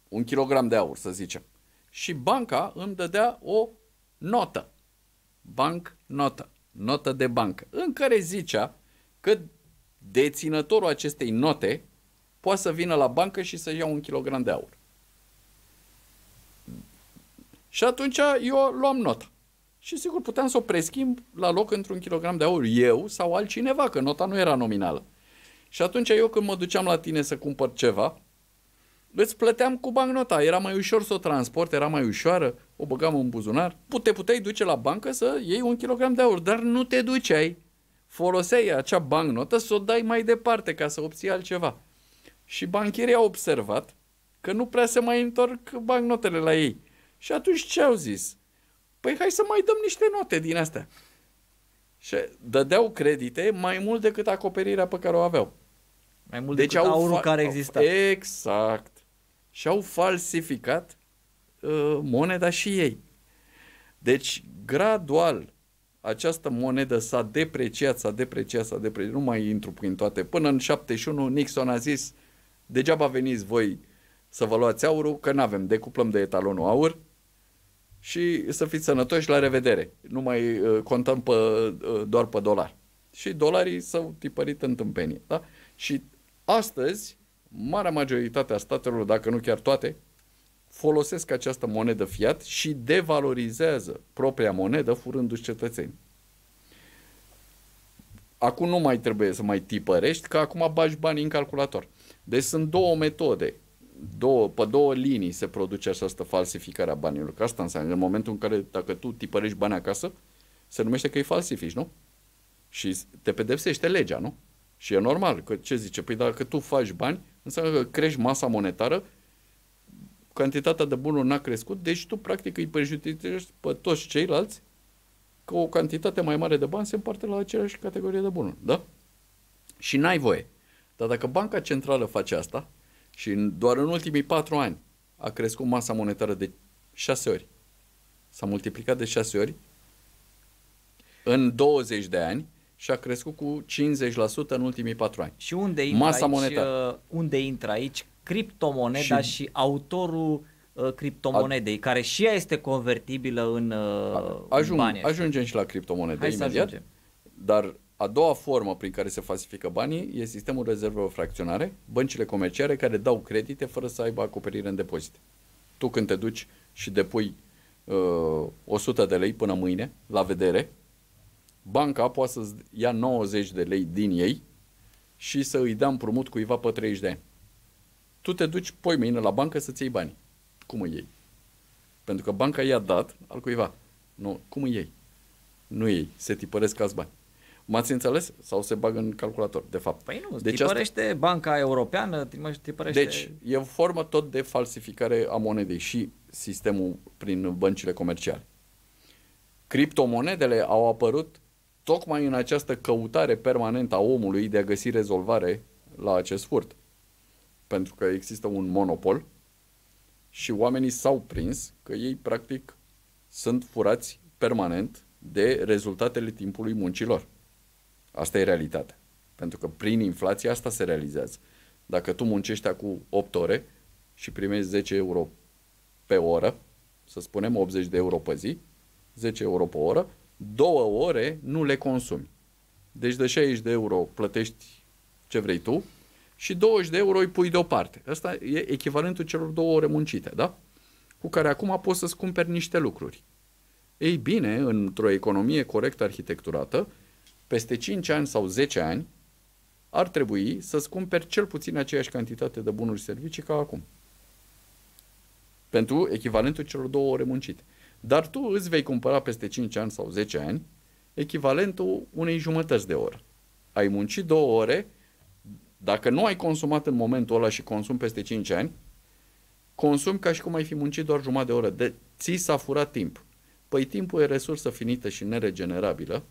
1 kilogram de aur, să zicem. Și banca îmi dădea o notă. Notă. Notă de bancă. În care zicea că deținătorul acestei note poate să vină la bancă și să ia 1 kilogram de aur. Și atunci eu luam nota. Și sigur puteam să o preschimb la loc într-un kilogram de aur, eu sau altcineva, că nota nu era nominală. Și atunci eu când mă duceam la tine să cumpăr ceva, îți plăteam cu bancnota. Era mai ușor să o transport, era mai ușoară, o băgam în buzunar. Te puteai duce la bancă să iei 1 kilogram de aur, dar nu te duceai. Foloseai acea bancnotă să o dai mai departe ca să obții altceva. Și bancherii au observat că nu prea se mai întorc bancnotele la ei. Și atunci ce au zis? Păi hai să mai dăm niște note din astea. Și dădeau credite mai mult decât acoperirea pe care o aveau. Mai mult decât aurul care exista. Exact. Și au falsificat moneda și ei. Deci, gradual, această monedă s-a depreciat. Nu mai intru prin toate. Până în 71, Nixon a zis, degeaba veniți voi să vă luați aurul, că n-avem, decuplăm de etalonul aur și să fiți sănătoși, la revedere. Nu mai contăm doar pe dolari. Și dolarii s-au tipărit în tâmpenie. Da? Și astăzi, marea majoritate a statelor, dacă nu chiar toate, folosesc această monedă fiat și devalorizează propria monedă, furându-și cetățeni. Acum nu mai trebuie să mai tipărești, că acum bagi banii în calculator. Deci sunt două metode. Pe două linii se produce această falsificare a banilor. Că asta înseamnă, în momentul în care, dacă tu tipărești bani acasă, se numește că îi falsifici, nu? Și te pedepsește legea, nu? Și e normal, că ce zice? Păi dacă tu faci bani, înseamnă că crești masa monetară, cantitatea de bunuri n-a crescut, deci tu practic îi prejudiciezi pe toți ceilalți că o cantitate mai mare de bani se împarte la aceeași categorie de bunuri, da? Și n-ai voie. Dar dacă Banca Centrală face asta și doar în ultimii 4 ani a crescut masa monetară de 6 ori, s-a multiplicat de 6 ori, în 20 de ani și a crescut cu 50% în ultimii 4 ani. Și unde intră masa monetară? Unde intră aici criptomoneda și autorul criptomonedei, care și ea este convertibilă în bani? Ajungem și la criptomonede imediat. Dar a doua formă prin care se falsifică banii e sistemul rezervelor fracționare, băncile comerciale care dau credite fără să aibă acoperire în depozite. Tu când te duci și depui 100 de lei până mâine, la vedere, banca poate să ia 90 de lei din ei și să îi dea împrumut cuiva pe 30 de ani. Tu te duci poi mâine la bancă să-ți iei banii. Cum îi iei? Pentru că banca i-a dat al cuiva. Nu, cum îi iei? Nu iei, se tipăresc alți bani. M-ați înțeles? Sau se bagă în calculator, de fapt. Păi nu, deci tipărește Banca Europeană, tipărește... Deci, e o formă tot de falsificare a monedei și sistemul prin băncile comerciale. Criptomonedele au apărut tocmai în această căutare permanentă a omului de a găsi rezolvare la acest furt. Pentru că există un monopol și oamenii s-au prins că ei, practic, sunt furați permanent de rezultatele timpului muncilor. Asta e realitatea. Pentru că prin inflație asta se realizează. Dacă tu muncești acum 8 ore și primești 10 euro pe oră, să spunem 80 de euro pe zi, 10 euro pe oră, 2 ore nu le consumi. Deci de 60 de euro plătești ce vrei tu și 20 de euro îi pui deoparte. Asta e echivalentul celor 2 ore muncite, da? Cu care acum poți să-ți cumperi niște lucruri. Ei bine, într-o economie corect arhitecturată, peste 5 ani sau 10 ani, ar trebui să-ți cumperi cel puțin aceeași cantitate de bunuri și servicii ca acum. Pentru echivalentul celor 2 ore muncite. Dar tu îți vei cumpăra peste 5 ani sau 10 ani echivalentul unei jumătăți de oră. Ai muncit 2 ore, dacă nu ai consumat în momentul ăla și consumi peste 5 ani, consumi ca și cum ai fi muncit doar jumătate de oră. Ți s-a furat timp. Păi timpul e resursă finită și neregenerabilă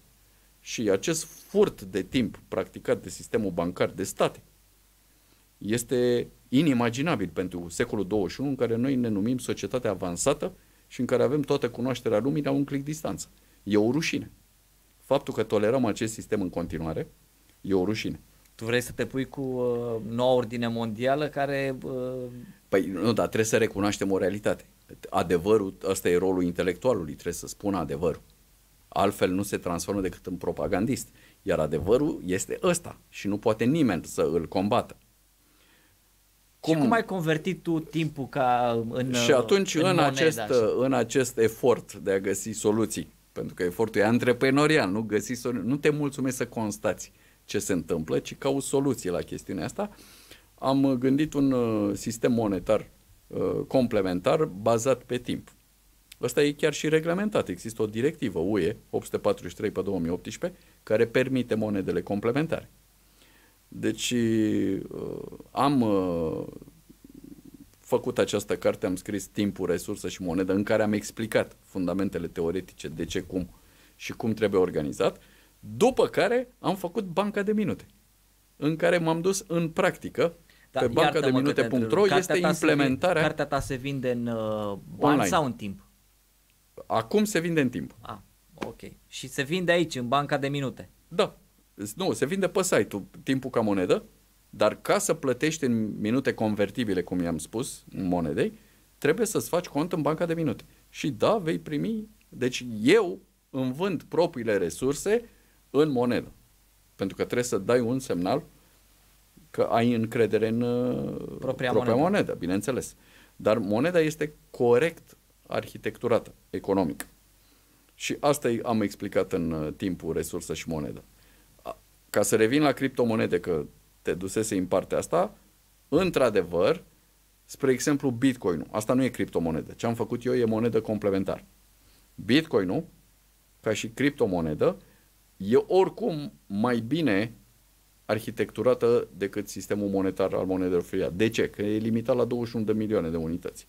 și acest furt de timp practicat de sistemul bancar de state este inimaginabil pentru secolul 21 în care noi ne numim societate avansată și în care avem toată cunoașterea lumii la un click distanță. E o rușine. Faptul că tolerăm acest sistem în continuare e o rușine. Tu vrei să te pui cu noua ordine mondială care... Păi nu, dar trebuie să recunoaștem o realitate. Adevărul, ăsta e rolul intelectualului, trebuie să spună adevărul. Altfel nu se transformă decât în propagandist. Iar adevărul este ăsta și nu poate nimeni să îl combată. Și cum ai convertit tu timpul ca în Și atunci în acest efort de a găsi soluții, pentru că efortul e antreprenorial, nu te mulțumești să constați ce se întâmplă, ci cauți soluții la chestiunea asta, am gândit un sistem monetar complementar bazat pe timp. Ăsta e chiar și reglementat. Există o directivă UE 843 pe 2018 care permite monedele complementare. Deci am făcut această carte, am scris Timpul, resursă și monedă, în care am explicat fundamentele teoretice de ce, cum și cum trebuie organizat, după care am făcut banca de minute, în care m-am dus în practică. Pe bancademinute.ro este implementarea. Cartea ta se vinde în bani online sau în timp? Acum se vinde în timp. Ok. Și se vinde aici, în banca de minute? Da. Nu, se vinde pe site-ul Timpul ca monedă, dar ca să plătești în minute convertibile, cum i-am spus, în monedei, trebuie să-ți faci cont în banca de minute. Și da, vei primi. Deci eu îmi vând propriile resurse în monedă. Pentru că trebuie să dai un semnal că ai încredere în propria monedă, bineînțeles. Dar moneda este corect arhitecturată, economic. Și asta am explicat în Timpul, resursă și monedă. Ca să revin la criptomonede, că te dusese în partea asta, într-adevăr, spre exemplu, Bitcoin-ul, asta nu e criptomonedă. Ce am făcut eu e monedă complementară. Bitcoin-ul, ca și criptomonedă, e oricum mai bine arhitecturată decât sistemul monetar al monedelor fiat. De ce? Că e limitat la 21 de milioane de unități.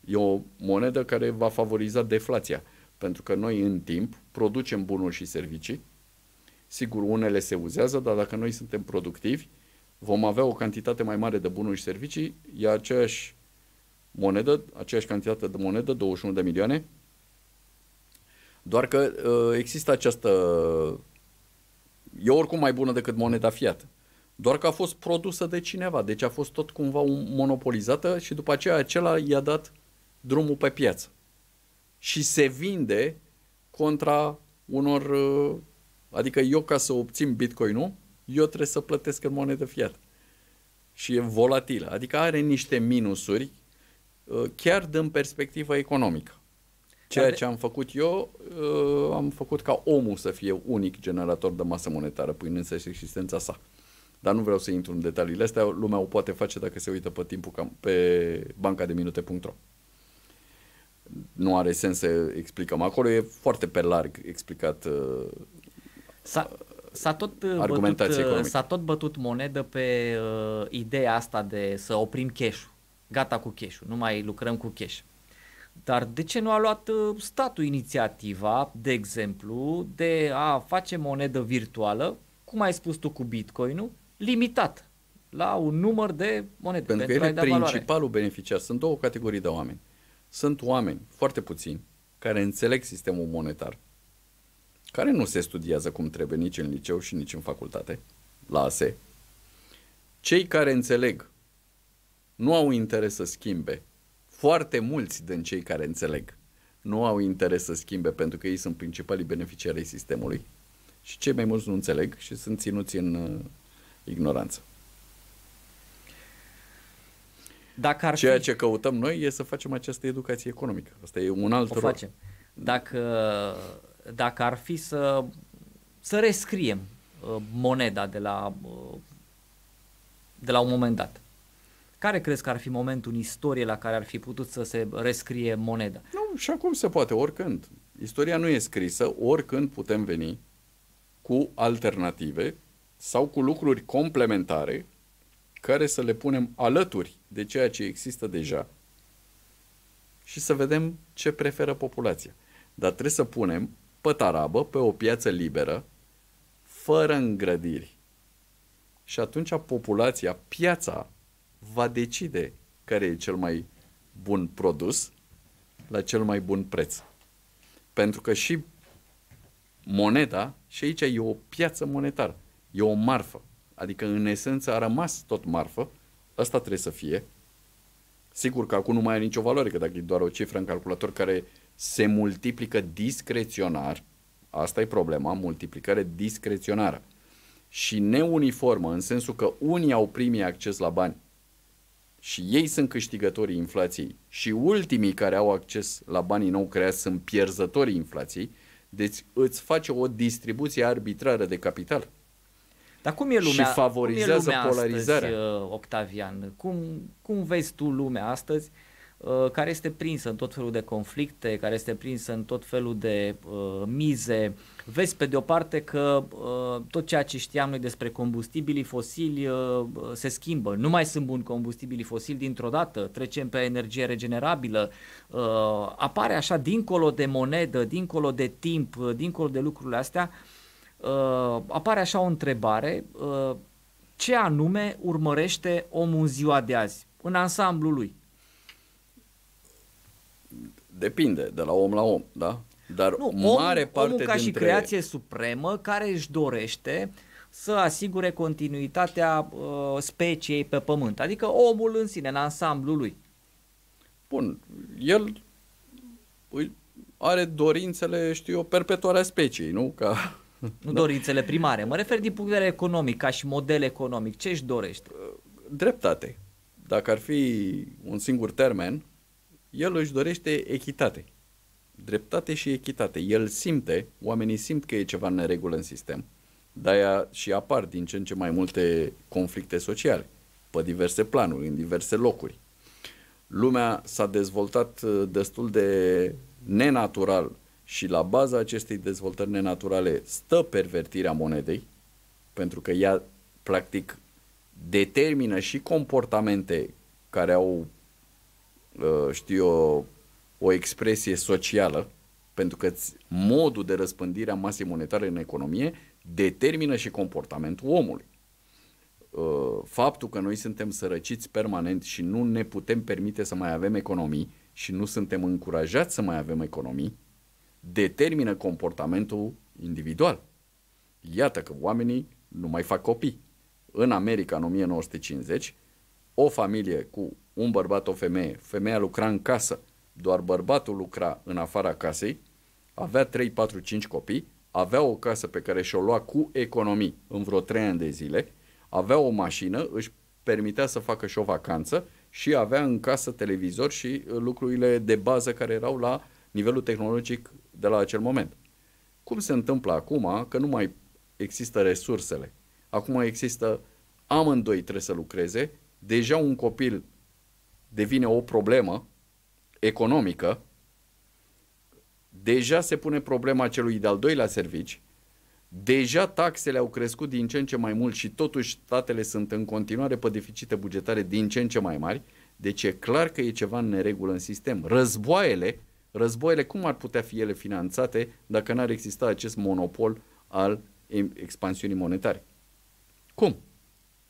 E o monedă care va favoriza deflația, pentru că noi în timp producem bunuri și servicii. Sigur, unele se uzează, dar dacă noi suntem productivi, vom avea o cantitate mai mare de bunuri și servicii, e aceeași monedă, aceeași cantitate de monedă, 21 de milioane, doar că există această... E oricum mai bună decât moneda fiat. Doar că a fost produsă de cineva, deci a fost tot cumva monopolizată și după aceea acela i-a dat drumul pe piață. Și se vinde contra unor... Adică eu ca să obțin Bitcoin-ul, eu trebuie să plătesc în monedă fiat. Și e volatilă. Adică are niște minusuri chiar din perspectivă economică. Ceea ce am făcut eu, am făcut ca omul să fie unic generator de masă monetară prin însăși existența sa. Dar nu vreau să intru în detaliile astea, lumea o poate face dacă se uită pe timpul pe bancademinute.ro. Nu are sens să explicăm. Acolo e foarte pe larg explicat S-a tot bătut monedă pe ideea asta de să oprim cash-ul. Gata cu cash-ul, nu mai lucrăm cu cash. Dar de ce nu a luat statul inițiativa, de exemplu, de a face monedă virtuală, cum ai spus tu cu Bitcoin-ul, limitat la un număr de monede? Pentru că el e principalul beneficiar. Sunt două categorii de oameni. Sunt oameni foarte puțini care înțeleg sistemul monetar, care nu se studiază cum trebuie nici în liceu și nici în facultate, la ASE. Cei care înțeleg nu au interes să schimbe. Foarte mulți din cei care înțeleg nu au interes să schimbe pentru că ei sunt principalii beneficiari ai sistemului. Și cei mai mulți nu înțeleg și sunt ținuți în ignoranță. Ceea ce căutăm noi e să facem această educație economică. Asta e un alt rol. Facem. Dacă ar fi să rescriem moneda de la un moment dat. Care crezi că ar fi momentul în istorie la care ar fi putut să se rescrie moneda? Nu, și acum se poate, oricând. Istoria nu e scrisă, oricând putem veni cu alternative sau cu lucruri complementare care să le punem alături de ceea ce există deja și să vedem ce preferă populația. Dar trebuie să punem pe tarabă, pe o piață liberă, fără îngrădiri. Și atunci populația, piața, va decide care e cel mai bun produs la cel mai bun preț. Pentru că și moneda, și aici e o piață monetară, e o marfă. Adică în esență a rămas tot marfă, asta trebuie să fie. Sigur că acum nu mai are nicio valoare, că dacă e doar o cifră în calculator care se multiplică discreționar, asta e problema, multiplicare discreționară. Și neuniformă, în sensul că unii au primii acces la bani și ei sunt câștigătorii inflației și ultimii care au acces la banii nou creați sunt pierzătorii inflației, deci îți face o distribuție arbitrară de capital. Dar cum e lumea, și favorizează polarizarea. Astăzi, Octavian? Cum vezi tu lumea astăzi care este prinsă în tot felul de conflicte, care este prinsă în tot felul de mize? Vezi pe de o parte că tot ceea ce știam noi despre combustibilii fosili se schimbă. Nu mai sunt buni combustibilii fosili dintr-o dată, trecem pe energie regenerabilă. Apare așa, dincolo de monedă, dincolo de timp, dincolo de lucrurile astea, apare așa o întrebare, ce anume urmărește omul în ziua de azi, în ansamblul lui? Depinde, de la om la om, da? Dar nu, mare parte omul ca dintre... și creație supremă care își dorește să asigure continuitatea speciei pe pământ, adică omul în sine, în ansamblul lui. Bun, el are dorințele, știu eu, perpetuarea speciei, nu? Nu dorințele primare, mă refer din punct de vedere economic, ca și model economic, ce își dorește? Dreptate. Dacă ar fi un singur termen, el își dorește echitate. Dreptate și echitate. El simte, oamenii simt că e ceva în neregulă în sistem. De-aia și apar din ce în ce mai multe conflicte sociale, pe diverse planuri, în diverse locuri. Lumea s-a dezvoltat destul de nenatural și la baza acestei dezvoltări nenaturale stă pervertirea monedei, pentru că ea, practic, determină și comportamente care au, știu eu, o expresie socială, pentru că modul de răspândire a masei monetare în economie determină și comportamentul omului. Faptul că noi suntem sărăciți permanent și nu ne putem permite să mai avem economii și nu suntem încurajați să mai avem economii, determină comportamentul individual. Iată că oamenii nu mai fac copii. În America, în 1950, o familie cu un bărbat, o femeie, femeia lucra în casă, doar bărbatul lucra în afara casei, avea 3, 4, 5 copii, avea o casă pe care și-o lua cu economii în vreo 3 ani de zile, avea o mașină, își permitea să facă și o vacanță și avea în casă televizor și lucrurile de bază care erau la nivelul tehnologic de la acel moment. Cum se întâmplă acum că nu mai există resursele? Acum există, amândoi trebuie să lucreze, deja un copil devine o problemă economică, deja se pune problema celui de-al doilea servici, deja taxele au crescut din ce în ce mai mult și totuși statele sunt în continuare pe deficite bugetare din ce în ce mai mari, deci e clar că e ceva în neregulă în sistem. Războaiele, cum ar putea fi ele finanțate dacă n-ar exista acest monopol al expansiunii monetare? Cum?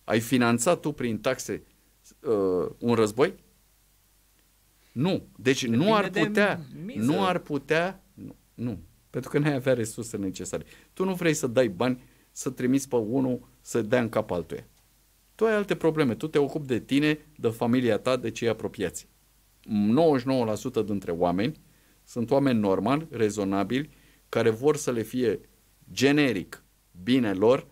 Ai finanțat tu prin taxe un război? Nu. Deci nu ar putea, nu. Pentru că n-ai avea resurse necesare. Tu nu vrei să dai bani, să trimiți pe unul să dea în cap altuia. Tu ai alte probleme. Tu te ocupi de tine, de familia ta, de cei apropiați. 99% dintre oameni sunt oameni normali, rezonabili, care vor să le fie generic bine lor,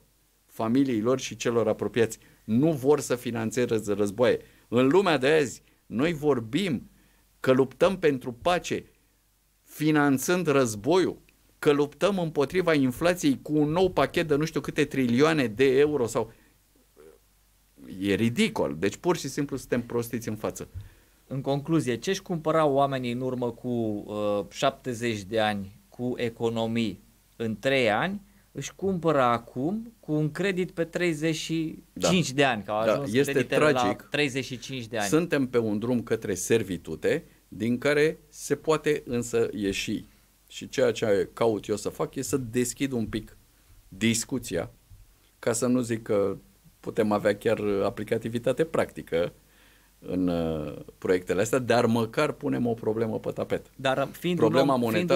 familiei lor și celor apropiați. Nu vor să finanțeze războaie. În lumea de azi, noi vorbim că luptăm pentru pace, finanțând războiul, că luptăm împotriva inflației cu un nou pachet de nu știu câte trilioane de euro sau... E ridicol. Deci pur și simplu suntem prostiți în față. În concluzie, ce își cumpărau oamenii în urmă cu 70 de ani cu economii în 3 ani, își cumpără acum cu un credit pe 35 de ani, că au ajuns creditele la 35 de ani. Suntem pe un drum către servitute, din care se poate însă ieși. Și ceea ce caut eu să fac e să deschid un pic discuția, ca să nu zic că putem avea chiar aplicativitate practică în proiectele astea, dar măcar punem o problemă pe tapet. Dar fiind un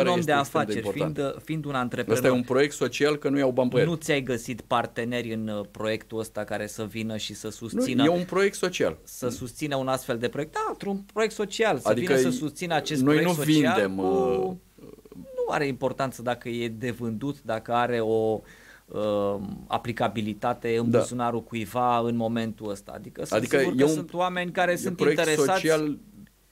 om de afaceri, fiind un antreprenor... Ăsta e un proiect social, că nu iau bani pe el. Nu ți-ai găsit parteneri în proiectul ăsta care să vină și să susțină... Nu, e un proiect social. Să susțină un astfel de proiect. Da, într-un proiect social. Să vină să susțină acest proiect social. Noi nu vindem... Nu are importanță dacă e de vândut, dacă are o... aplicabilitate în buzunarul cuiva în momentul ăsta. Adică sigur că sunt oameni care sunt interesați. Proiect social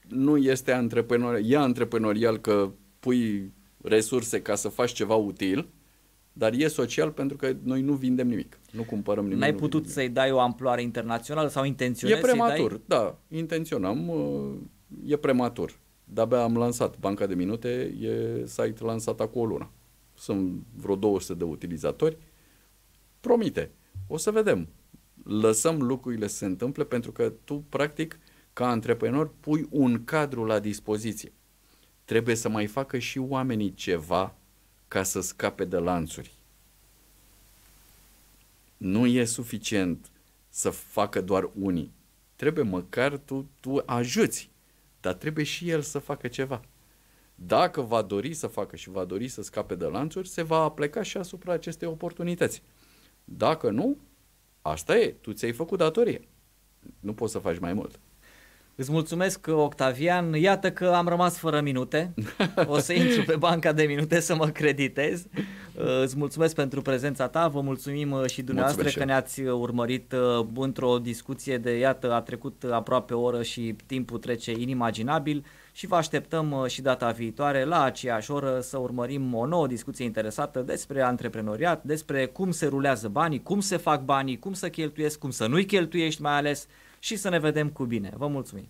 nu este antreprenorial. E antreprenorial că pui resurse ca să faci ceva util, dar e social pentru că noi nu vindem nimic. Nu cumpărăm nimic. N-ai putut să-i dai o amploare internațională sau intenționezi? E prematur, da. Intenționam. E prematur. De-abia am lansat Banca de Minute. E site lansat acum o lună. Sunt vreo 200 de utilizatori. Promite. O să vedem. Lăsăm lucrurile să se întâmple pentru că tu, practic, ca antreprenor, pui un cadru la dispoziție. Trebuie să mai facă și oamenii ceva ca să scape de lanțuri. Nu e suficient să facă doar unii. Trebuie măcar tu ajuți, dar trebuie și el să facă ceva. Dacă va dori să facă și va dori să scape de lanțuri, se va apleca și asupra acestei oportunități. Dacă nu, asta e, tu ți-ai făcut datorie. Nu poți să faci mai mult. Îți mulțumesc, Octavian. Iată că am rămas fără minute. O să intru pe Banca de Minute să mă creditez. Îți mulțumesc pentru prezența ta. Vă mulțumim și dumneavoastră că ne-ați urmărit într-o discuție de, iată, a trecut aproape o oră și timpul trece inimaginabil și vă așteptăm și data viitoare la aceeași oră să urmărim o nouă discuție interesată despre antreprenoriat, despre cum se rulează banii, cum se fac banii, cum să cheltuiesc, cum să nu-i cheltuiești mai ales, și să ne vedem cu bine. Vă mulțumim!